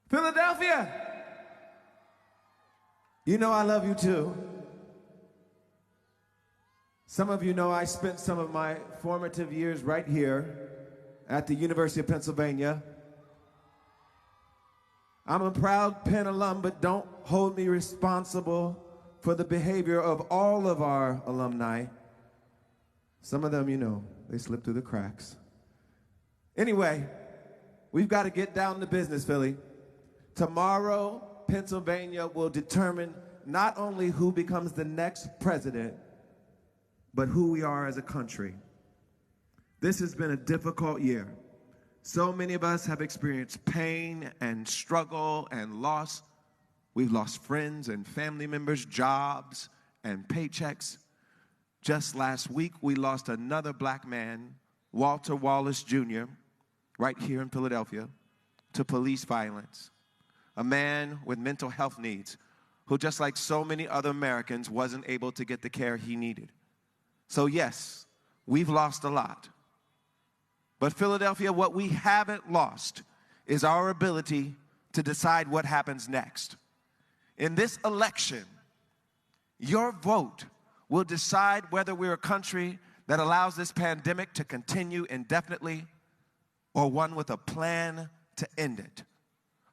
Philadelphia, you know I love you too. Some of you know I spent some of my formative years right here at the University of Pennsylvania. I'm a proud Penn alum, but don't hold me responsible for the behavior of all of our alumni. Some of them, you know, they slip through the cracks. Anyway, we've got to get down to business, Philly. Tomorrow, Pennsylvania will determine not only who becomes the next president, but who we are as a country. This has been a difficult year. So many of us have experienced pain and struggle and loss. We've lost friends and family members, jobs and paychecks. Just last week, we lost another black man, Walter Wallace Jr., right here in Philadelphia, to police violence. A man with mental health needs who, just like so many other Americans, wasn't able to get the care he needed. So yes, we've lost a lot. But Philadelphia, what we haven't lost is our ability to decide what happens next. In this election, your vote will decide whether we're a country that allows this pandemic to continue indefinitely or one with a plan to end it.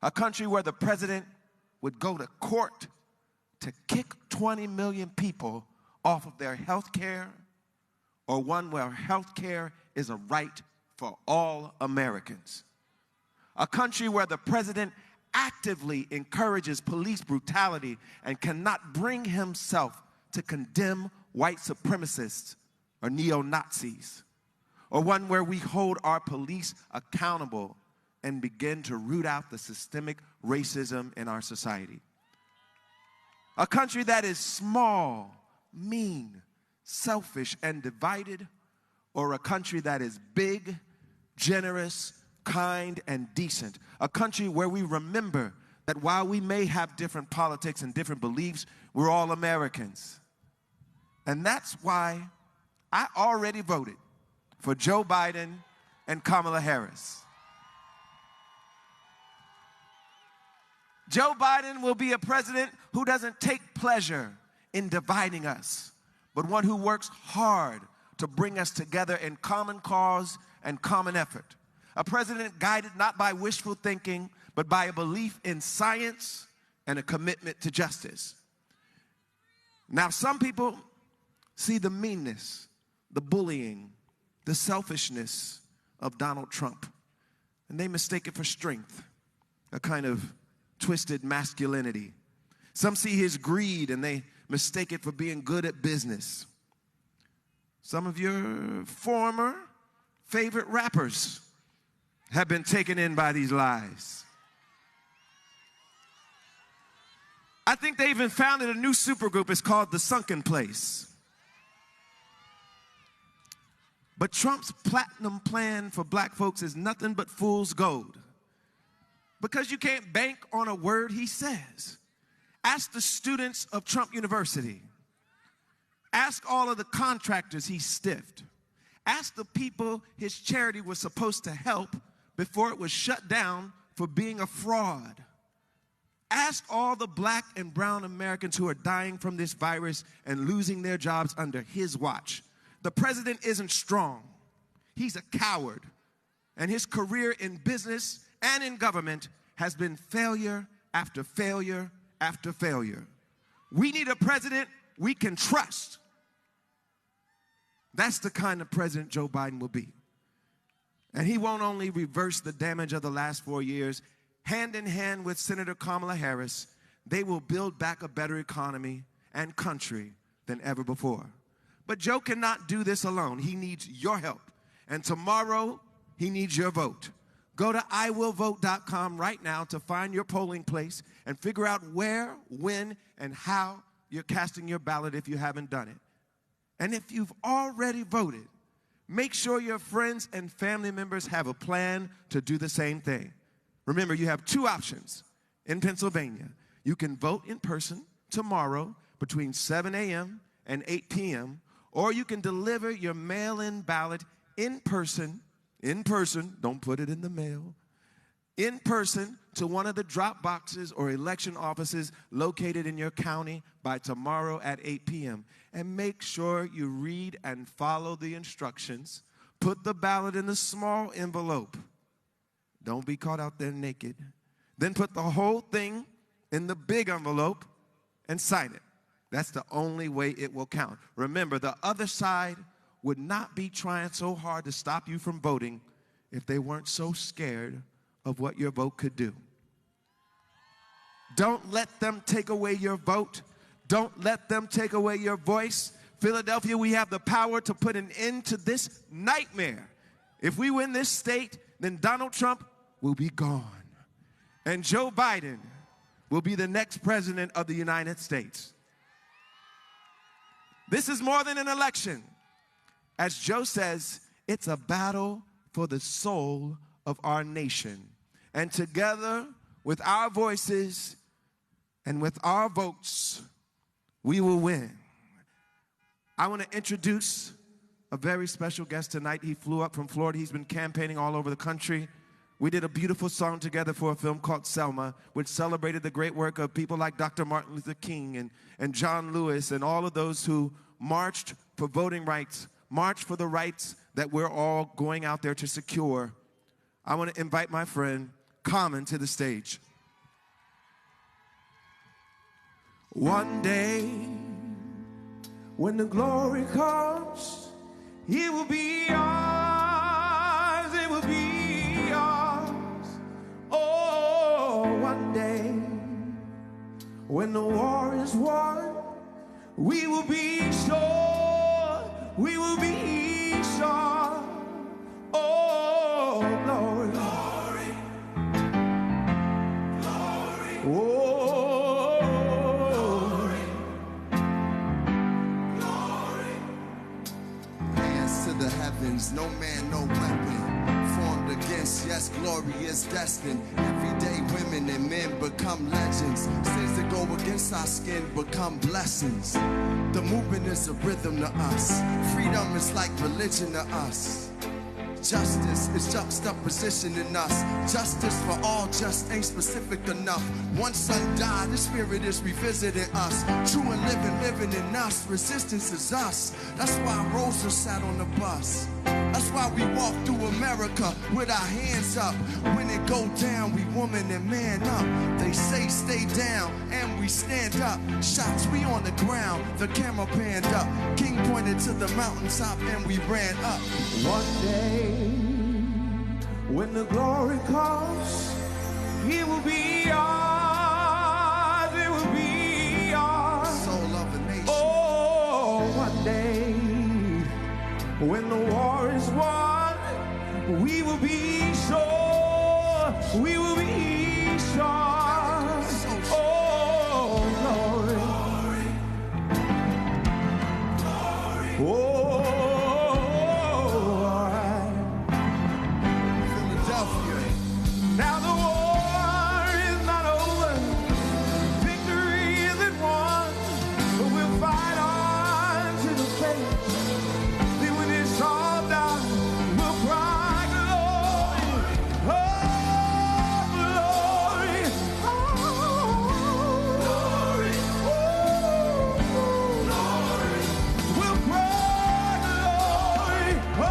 A country where the president would go to court to kick 20 million people off of their health care, or one where health care is a right for all Americans. A country where the president actively encourages police brutality and cannot bring himself to condemn white supremacists or neo-Nazis. Or one where we hold our police accountable and begin to root out the systemic racism in our society. A country that is small, mean, selfish, and divided, or a country that is big, generous, kind, and decent. A country where we remember that while we may have different politics and different beliefs, we're all Americans. And that's why I already voted for Joe Biden and Kamala Harris. Joe Biden will be a president who doesn't take pleasure in dividing us, but one who works hard to bring us together in common cause and common effort. A president guided not by wishful thinking, but by a belief in science and a commitment to justice. Now, some people see the meanness, the bullying, the selfishness of Donald Trump, and they mistake it for strength, a kind of twisted masculinity. Some see his greed and they mistake it for being good at business. Some of your former favorite rappers have been taken in by these lies. I think they even founded a new supergroup. It's called The Sunken Place. But Trump's platinum plan for black folks is nothing but fool's gold, because you can't bank on a word he says. Ask the students of Trump University. Ask all of the contractors he stiffed. Ask the people his charity was supposed to help before it was shut down for being a fraud. Ask all the black and brown Americans who are dying from this virus and losing their jobs under his watch. The president isn't strong. He's a coward. And his career in business and in government has been failure after failure after failure. We need a president we can trust. That's the kind of president Joe Biden will be. And he won't only reverse the damage of the last 4 years, hand in hand with Senator Kamala Harris, they will build back a better economy and country than ever before. But Joe cannot do this alone. He needs your help. And tomorrow, he needs your vote. Go to iwillvote.com right now to find your polling place and figure out where, when, and how you're casting your ballot if you haven't done it. And if you've already voted, make sure your friends and family members have a plan to do the same thing. Remember, you have two options in Pennsylvania. You can vote in person tomorrow between 7 a.m. and 8 p.m., or you can deliver your mail-in ballot in person, don't put it in the mail, in person to one of the drop boxes or election offices located in your county by tomorrow at 8 p.m. And make sure you read and follow the instructions. Put the ballot in the small envelope. Don't be caught out there naked. Then put the whole thing in the big envelope and sign it. That's the only way it will count. Remember, the other side would not be trying so hard to stop you from voting if they weren't so scared of what your vote could do. Don't let them take away your vote. Don't let them take away your voice. Philadelphia, we have the power to put an end to this nightmare. If we win this state, then Donald Trump will be gone. And Joe Biden will be the next president of the United States. This is more than an election. As Joe says, it's a battle for the soul of our nation. And together with our voices and with our votes, we will win. I want to introduce a very special guest tonight. He flew up from Florida. He's been campaigning all over the country. We did a beautiful song together for a film called Selma, which celebrated the great work of people like Dr. Martin Luther King and John Lewis and all of those who marched for voting rights, marched for the rights that we're all going out there to secure. I want to invite my friend Common to the stage. One day, when the glory comes, it will be ours, it will be ours. Oh, one day, when the war is won, we will be sure, we will be sure. Oh, glory, glory, glory. Oh, glory, glory. Hands to the heavens, no man, no weapon formed against. Yes, glory is destined. Everyday women and men become legends. Sins that go against our skin become blessings. The movement is a rhythm to us. Freedom is like religion to us. Justice is juxtaposition in us. Justice for all just ain't specific enough. One son died, the spirit is revisiting us. True and living in us. Resistance is us. That's why Rosa sat on the bus. That's why we walk through America with our hands up. When it go down, we woman and man up. They say stay down, and we stand up. Shots, we on the ground, the camera panned up. King pointed to the mountaintop, and we ran up. One day, when the glory comes, it will be ours, it will be ours. Soul of a nation. Oh, one day, when the war is won, we will be sure, we will be sure. Oh, glory, glory, glory. Oh. Now the war is not over, victory isn't won, but we'll fight on to the finish. Then when it's all done, we'll cry glory, oh glory, oh glory, oh glory. We'll cry glory, oh.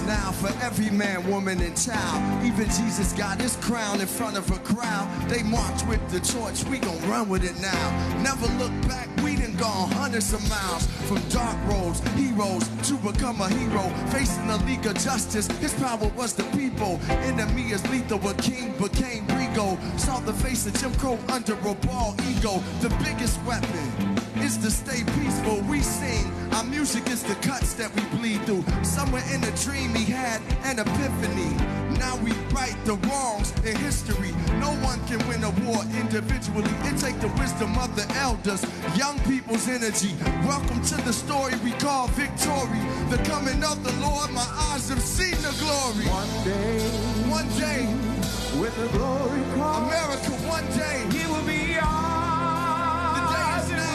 Now for every man, woman, and child. Even Jesus got his crown in front of a crowd. They march with the torch, we gon' run with it now. Never look back, we done gone hundreds of miles. From dark roads, heroes, to become a hero. Facing the League of Justice, his power was the people. Enemy is lethal, a king became regal. Saw the face of Jim Crow under a bald ego. The biggest weapon is to stay peaceful. We sing, our music is the cuts that we bleed through. Somewhere in a dream he had an epiphany. Now we right the wrongs in history. No one can win a war individually. It takes the wisdom of the elders, young people's energy. Welcome to the story we call victory. The coming of the Lord, my eyes have seen the glory. One day, when the glory comes, America, one day, it will be ours. the day is now.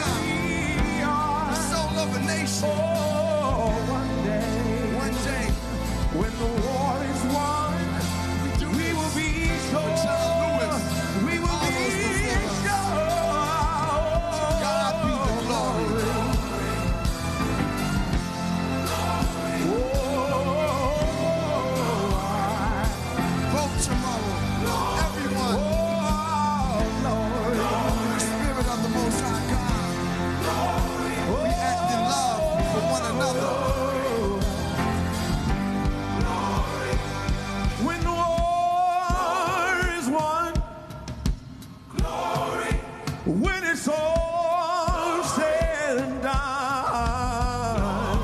it's all said and done,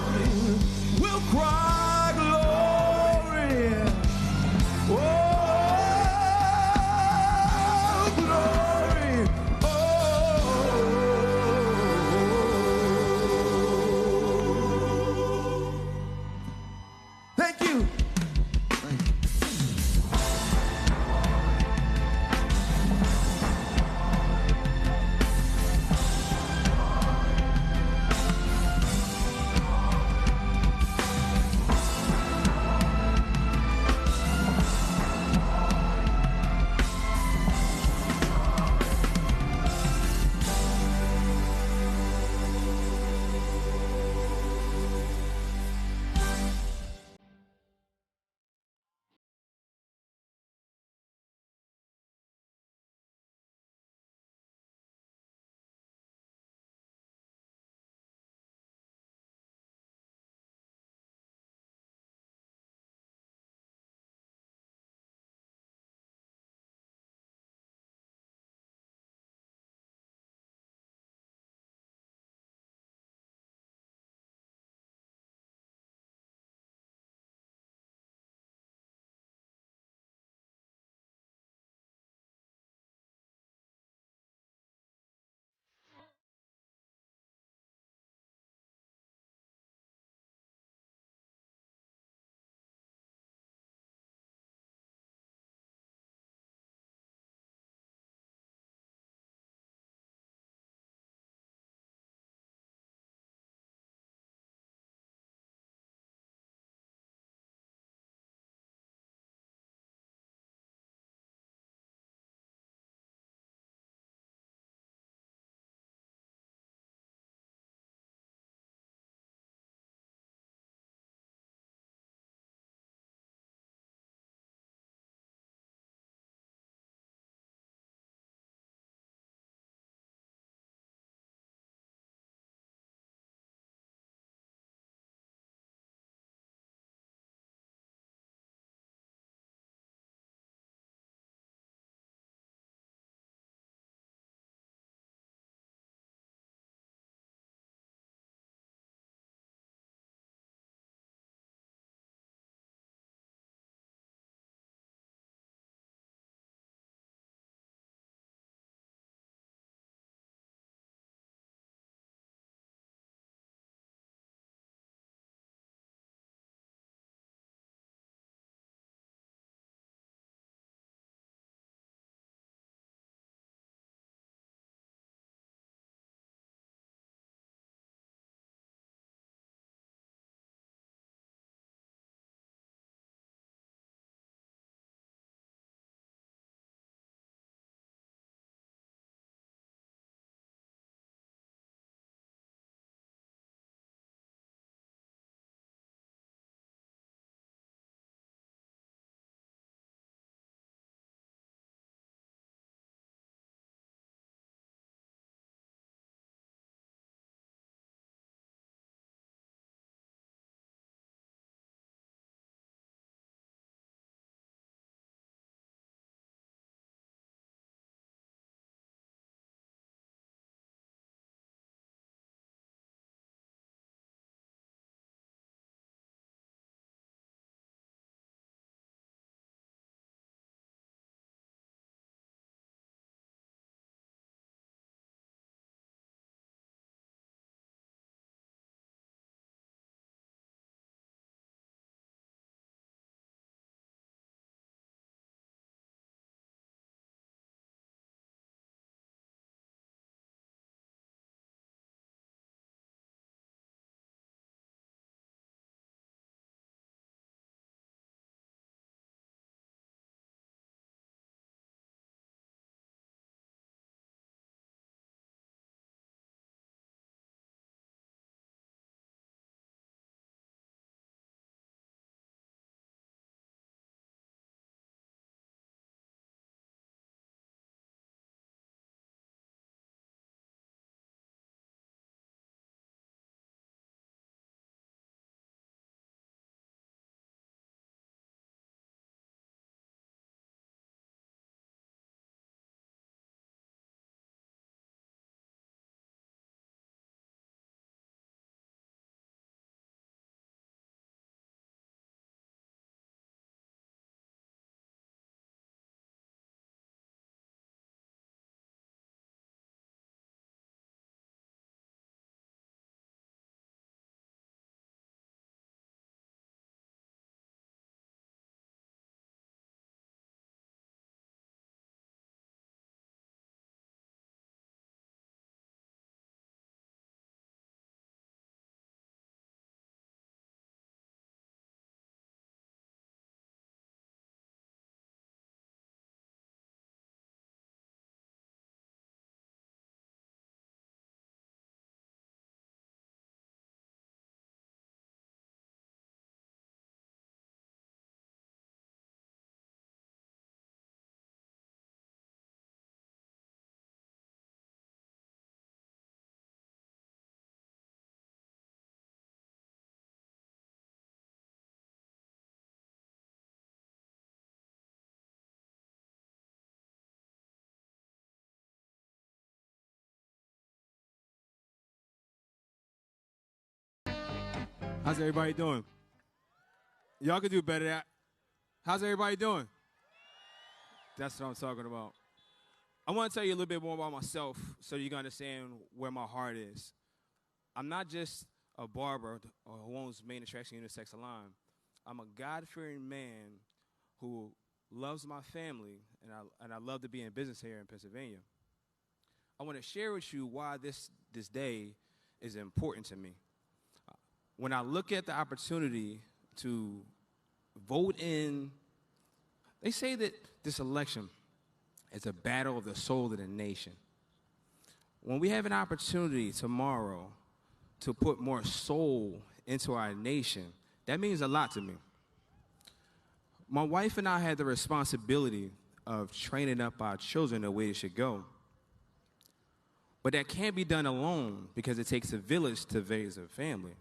we'll cry glory. Oh, glory. Oh. Thank you. How's everybody doing? Y'all can do better than that. How's everybody doing? That's what I'm talking about. I want to tell you a little bit more about myself so you can understand where my heart is. I'm not just a barber who owns Main Attraction Unisex Salon. I'm a God-fearing man who loves my family, and I love to be in business here in Pennsylvania. I want to share with you why this day is important to me. When I look at the opportunity to vote in, they say that this election is a battle of the soul of the nation. When we have an opportunity tomorrow to put more soul into our nation, that means a lot to me. My wife and I had the responsibility of training up our children the way they should go. But that can't be done alone because it takes a village to raise a family.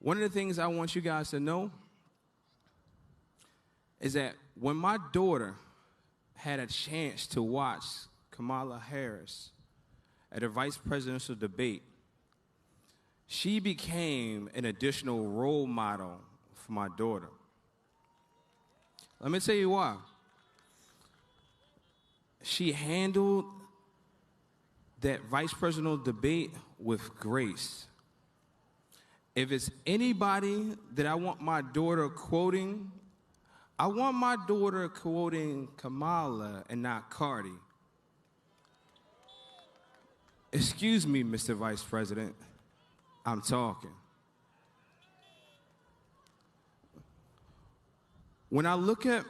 One of the things I want you guys to know is that when my daughter had a chance to watch Kamala Harris at a vice presidential debate, she became an additional role model for my daughter. Let me tell you why. She handled that vice presidential debate with grace. If it's anybody that I want my daughter quoting, I want my daughter quoting Kamala and not Cardi. Excuse me, Mr. Vice President, I'm talking. When I look at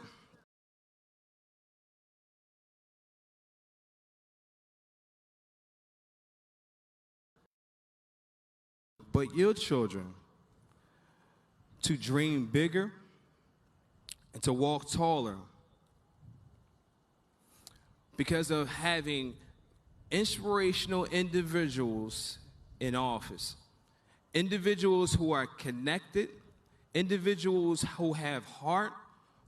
but your children to dream bigger and to walk taller because of having inspirational individuals in office, individuals who are connected, individuals who have heart,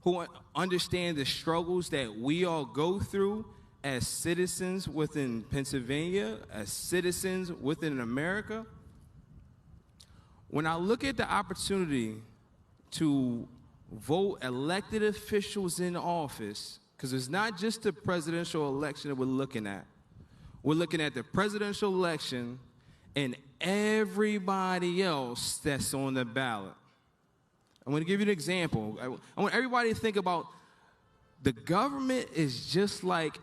who understand the struggles that we all go through as citizens within Pennsylvania, as citizens within America. When I look at the opportunity to vote elected officials in office, because it's not just the presidential election that we're looking at. We're looking at the presidential election and everybody else that's on the ballot. I'm going to give you an example. I want everybody to think about the government is just like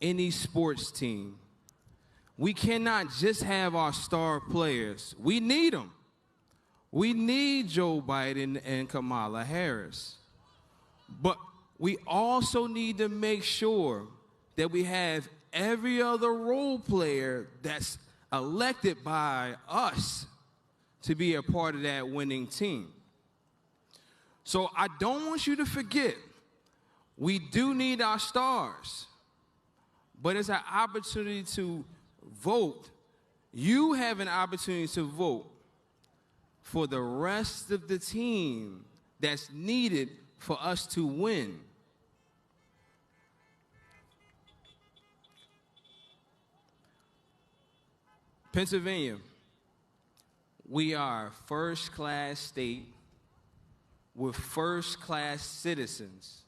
any sports team. We cannot just have our star players. We need them. We need Joe Biden and Kamala Harris. But we also need to make sure that we have every other role player that's elected by us to be a part of that winning team. So I don't want you to forget, we do need our stars. But it's an opportunity to vote. You have an opportunity to vote for the rest of the team that's needed for us to win. Pennsylvania, we are a first-class state with first-class citizens.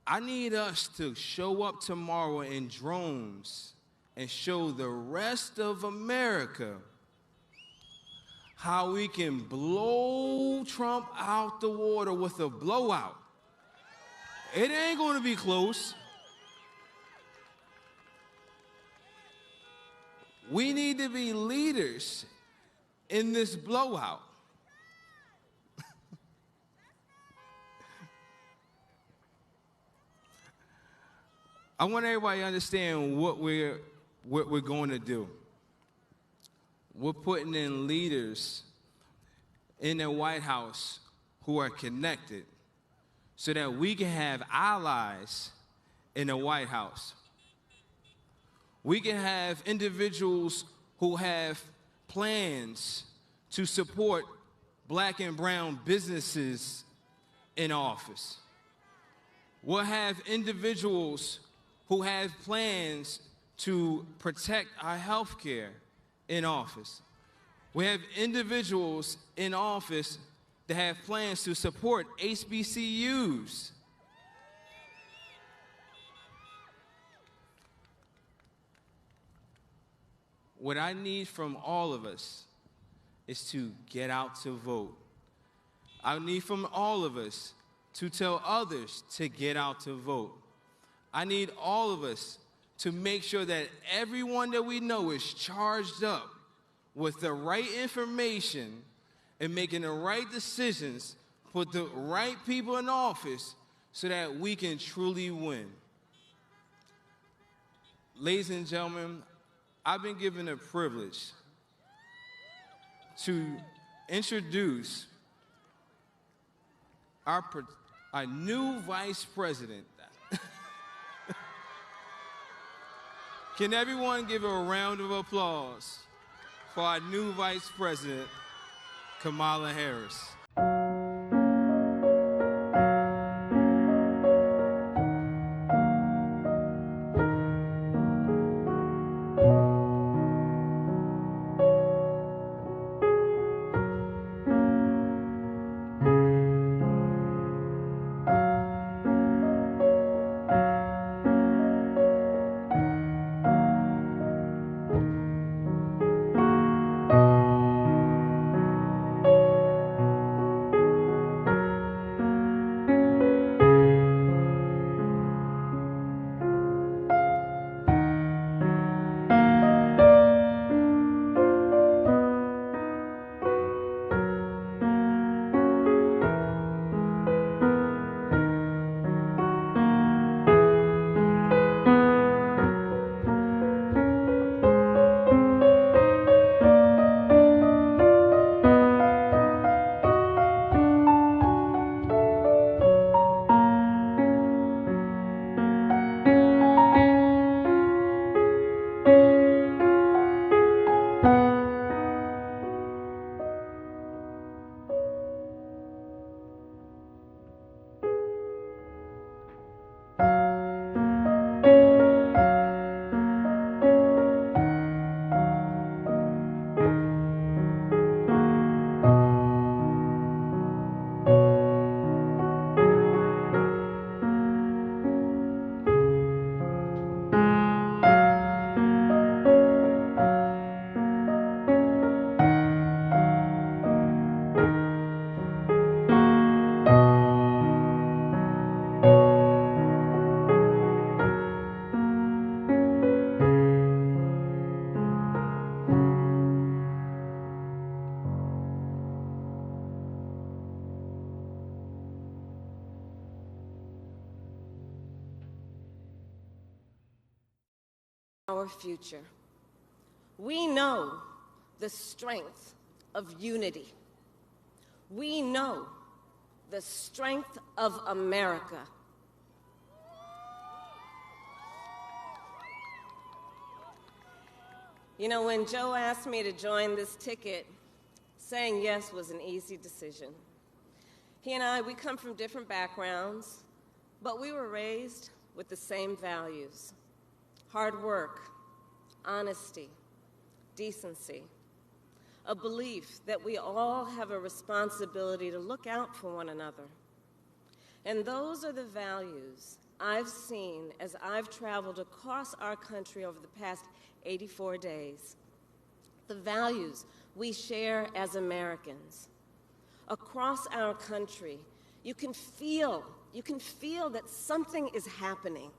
I need us to show up tomorrow in drones and show the rest of America how we can blow Trump out the water with a blowout. It ain't going to be close. We need to be leaders in this blowout. I want everybody to understand what we're going to do. We're putting in leaders in the White House who are connected so that we can have allies in the White House. We can have individuals who have plans to support black and brown businesses in office. We'll have individuals who have plans to protect our health care in office. We have individuals in office that have plans to support HBCUs. What I need from all of us is to get out to vote. I need from all of us to tell others to get out to vote. I need all of us to make sure that everyone that we know is charged up with the right information and making the right decisions, put the right people in office so that we can truly win. Ladies and gentlemen, I've been given the privilege to introduce our new vice president. Can everyone give a round of applause for our new vice president, Kamala Harris? Our future. We know the strength of unity. We know the strength of America. You know, when Joe asked me to join this ticket, saying yes was an easy decision. He and I, we come from different backgrounds, but we were raised with the same values. Hard work, honesty, decency, a belief that we all have a responsibility to look out for one another. And those are the values I've seen as I've traveled across our country over the past 84 days. The values we share as Americans. Across our country, you can feel that something is happening.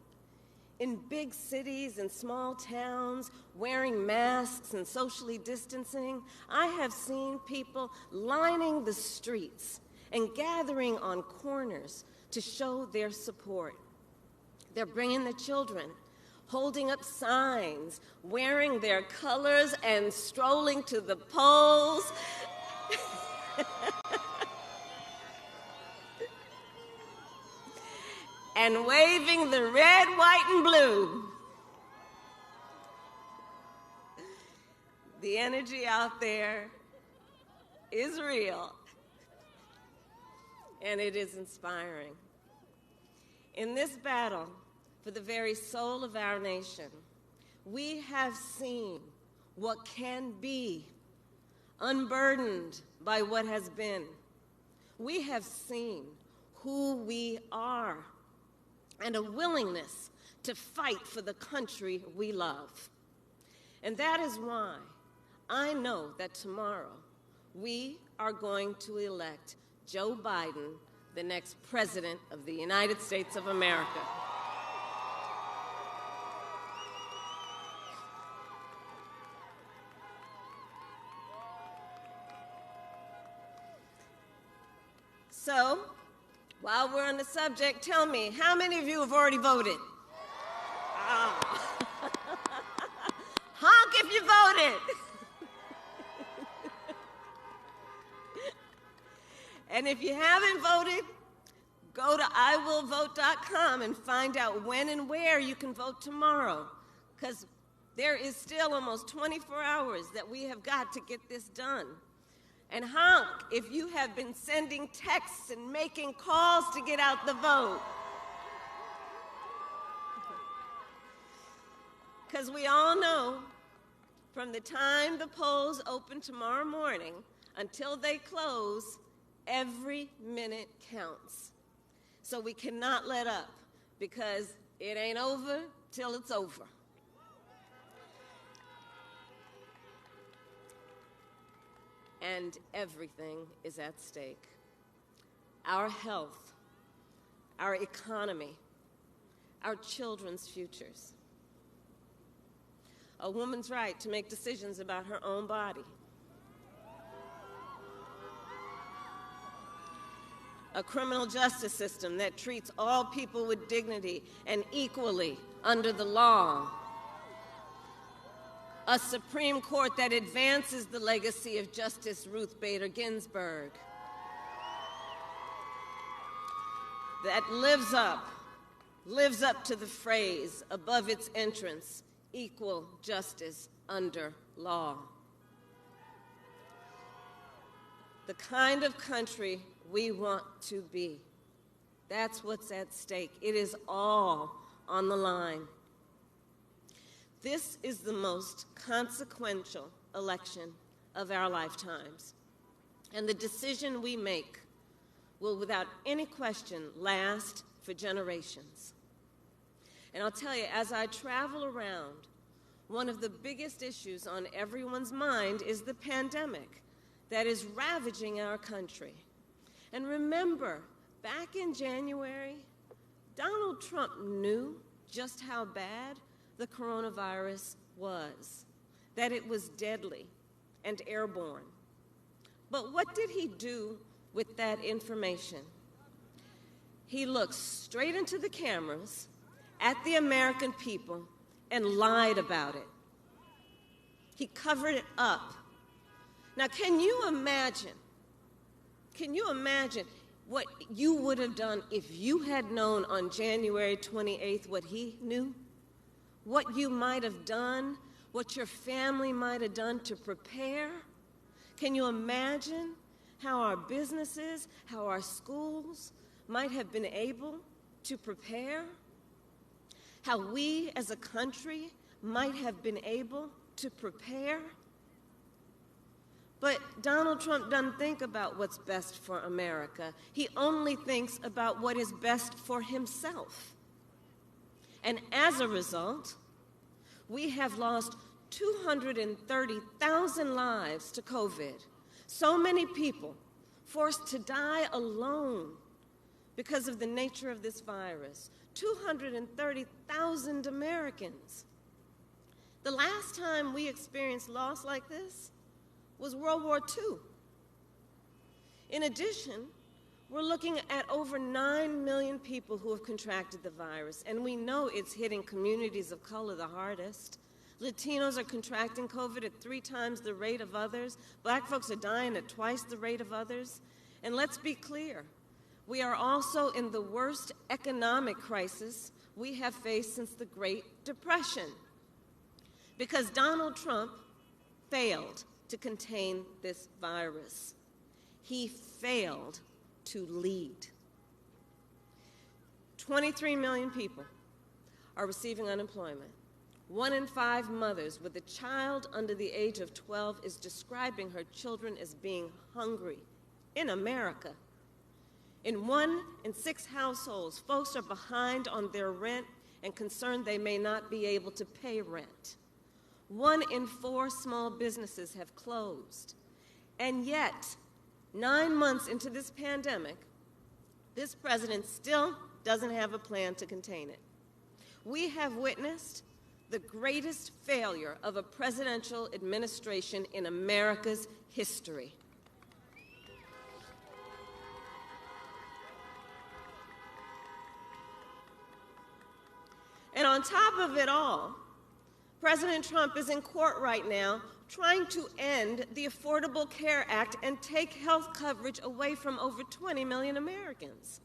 In big cities and small towns, wearing masks and socially distancing, I have seen people lining the streets and gathering on corners to show their support. They're bringing the children, holding up signs, wearing their colors and strolling to the polls. And waving the red, white, and blue. The energy out there is real, and it is inspiring. In this battle for the very soul of our nation, we have seen what can be, unburdened by what has been. We have seen who we are and a willingness to fight for the country we love. And that is why I know that tomorrow we are going to elect Joe Biden the next President of the United States of America. So, while we're on the subject, tell me, how many of you have already voted? Oh. Honk if you voted. And if you haven't voted, go to iwillvote.com and find out when and where you can vote tomorrow, because there is still almost 24 hours that we have got to get this done. And honk if you have been sending texts and making calls to get out the vote. Because we all know from the time the polls open tomorrow morning until they close, every minute counts. So we cannot let up, because it ain't over till it's over. And everything is at stake. Our health, our economy, our children's futures. A woman's right to make decisions about her own body. A criminal justice system that treats all people with dignity and equally under the law. A Supreme Court that advances the legacy of Justice Ruth Bader Ginsburg, that lives up to the phrase above its entrance, equal justice under law. The kind of country we want to be. That's what's at stake. It is all on the line. This is the most consequential election of our lifetimes. And the decision we make will, without any question, last for generations. And I'll tell you, as I travel around, one of the biggest issues on everyone's mind is the pandemic that is ravaging our country. And remember, back in January, Donald Trump knew just how bad the coronavirus was, that it was deadly and airborne. But what did he do with that information? He looked straight into the cameras at the American people and lied about it. He covered it up. Now, can you imagine what you would have done if you had known on January 28th what he knew? What you might have done, what your family might have done to prepare? Can you imagine how our businesses, how our schools might have been able to prepare? How we as a country might have been able to prepare? But Donald Trump doesn't think about what's best for America. He only thinks about what is best for himself. And as a result, we have lost 230,000 lives to COVID. So many people forced to die alone because of the nature of this virus. 230,000 Americans. The last time we experienced loss like this was World War II. In addition, we're looking at over 9 million people who have contracted the virus, and we know it's hitting communities of color the hardest. Latinos are contracting COVID at 3 times the rate of others. Black folks are dying at twice the rate of others. And let's be clear, we are also in the worst economic crisis we have faced since the Great Depression, because Donald Trump failed to contain this virus. He failed to lead. 23 million people are receiving unemployment. 1 in 5 mothers with a child under the age of 12 is describing her children as being hungry in America. In 1 in 6 households, folks are behind on their rent and concerned they may not be able to pay rent. 1 in 4 small businesses have closed. And yet, 9 months into this pandemic, this president still doesn't have a plan to contain it. We have witnessed the greatest failure of a presidential administration in America's history. And on top of it all, President Trump is in court right now trying to end the Affordable Care Act and take health coverage away from over 20 million Americans.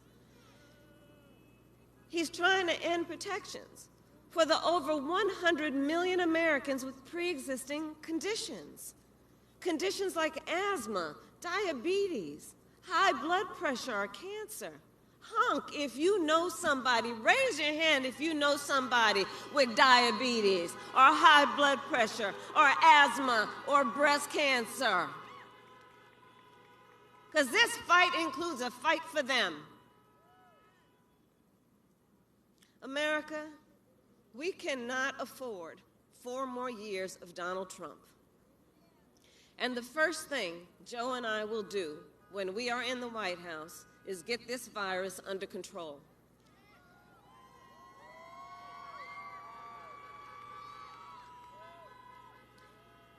He's trying to end protections for the over 100 million Americans with pre-existing conditions. Conditions like asthma, diabetes, high blood pressure, or cancer. Honk, if you know somebody, raise your hand if you know somebody with diabetes or high blood pressure or asthma or breast cancer. Because this fight includes a fight for them. America, we cannot afford 4 more years of Donald Trump. And the first thing Joe and I will do when we are in the White House is get this virus under control.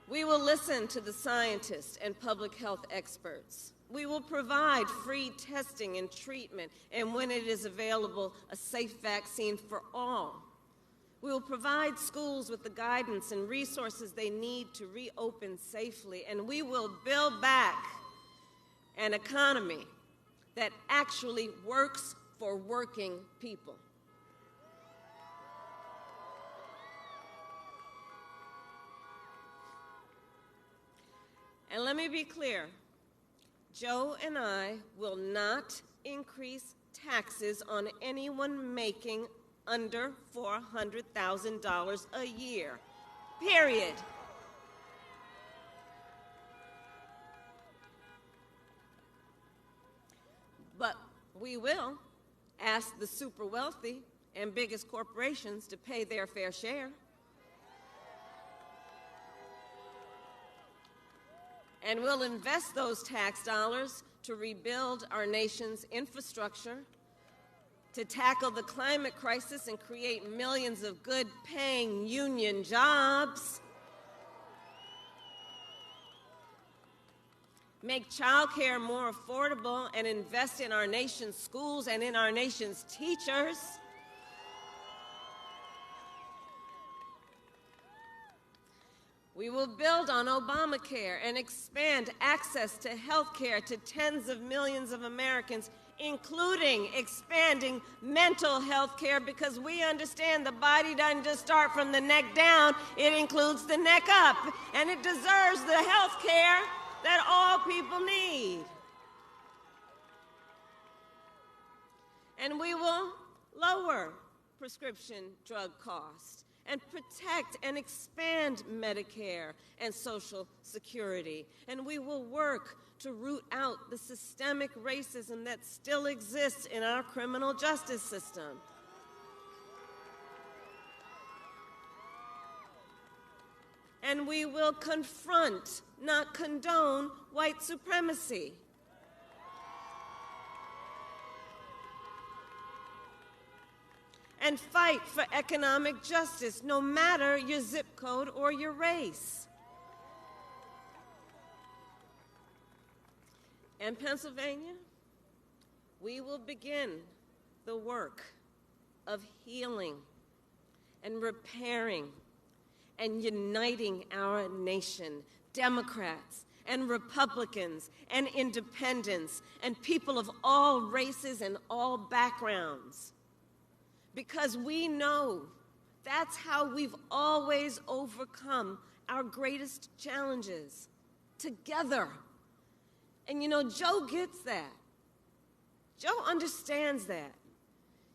We will listen to the scientists and public health experts. We will provide free testing and treatment, and when it is available, a safe vaccine for all. We will provide schools with the guidance and resources they need to reopen safely, and we will build back an economy that actually works for working people. And let me be clear, Joe and I will not increase taxes on anyone making under $400,000 a year, period. But we will ask the super wealthy and biggest corporations to pay their fair share. And we'll invest those tax dollars to rebuild our nation's infrastructure, to tackle the climate crisis and create millions of good-paying union jobs, make childcare more affordable, and invest in our nation's schools and in our nation's teachers. We will build on Obamacare and expand access to health care to tens of millions of Americans, including expanding mental health care, because we understand the body doesn't just start from the neck down, it includes the neck up, and it deserves the health care that all people need. And we will lower prescription drug costs and protect and expand Medicare and Social Security. And we will work to root out the systemic racism that still exists in our criminal justice system. And we will confront, not condone, white supremacy. And fight for economic justice, no matter your zip code or your race. In Pennsylvania, we will begin the work of healing and repairing and uniting our nation, Democrats and Republicans and independents and people of all races and all backgrounds. Because we know that's how we've always overcome our greatest challenges, together. And you know, Joe gets that. Joe understands that.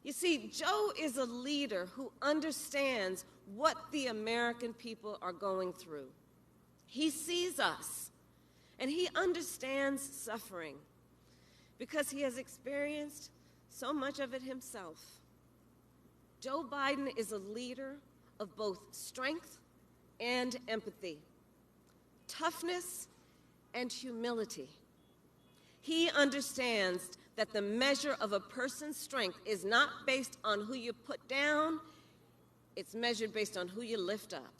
You see, Joe is a leader who understands what the American people are going through. He sees us, and he understands suffering because he has experienced so much of it himself. Joe Biden is a leader of both strength and empathy, toughness and humility. He understands that the measure of a person's strength is not based on who you put down, it's measured based on who you lift up.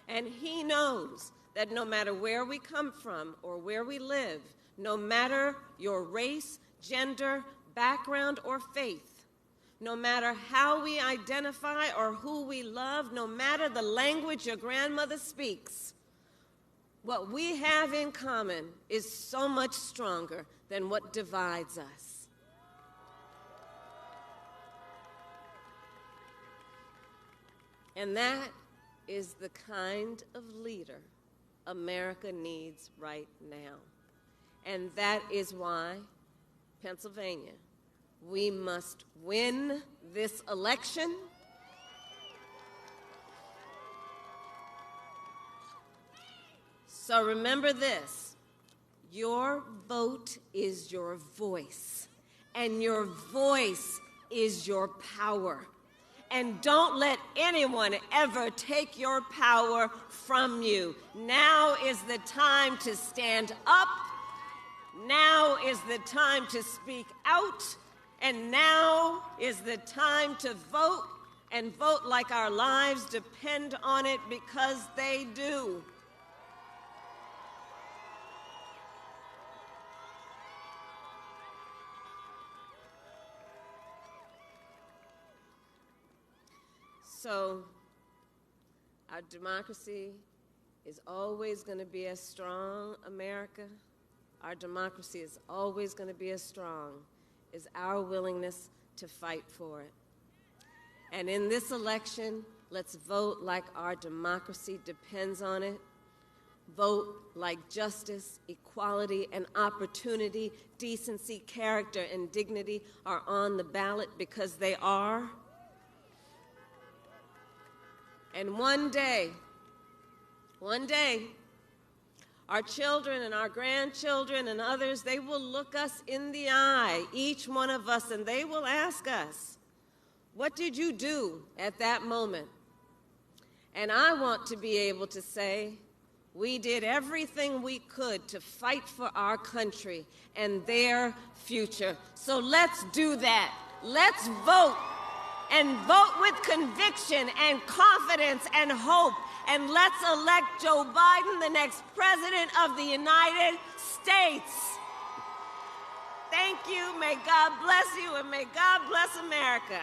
And he knows that no matter where we come from or where we live, no matter your race, gender, background, or faith, no matter how we identify or who we love, no matter the language your grandmother speaks, what we have in common is so much stronger than what divides us. And that is the kind of leader America needs right now. And that is why, Pennsylvania, we must win this election. So remember this, your vote is your voice, and your voice is your power. And don't let anyone ever take your power from you. Now is the time to stand up. Now is the time to speak out. And now is the time to vote, and vote like our lives depend on it, because they do. So, our democracy is always going to be as strong, America. Our democracy is always going to be as strong as our willingness to fight for it. And in this election, let's vote like our democracy depends on it. Vote like justice, equality, and opportunity, decency, character, and dignity are on the ballot, because they are. And one day, our children and our grandchildren and others, they will look us in the eye, each one of us, and they will ask us, what did you do at that moment? And I want to be able to say, we did everything we could to fight for our country and their future. So let's do that. Let's vote. And vote with conviction and confidence and hope. And let's elect Joe Biden, the next president of the United States. Thank you. May God bless you, and may God bless America.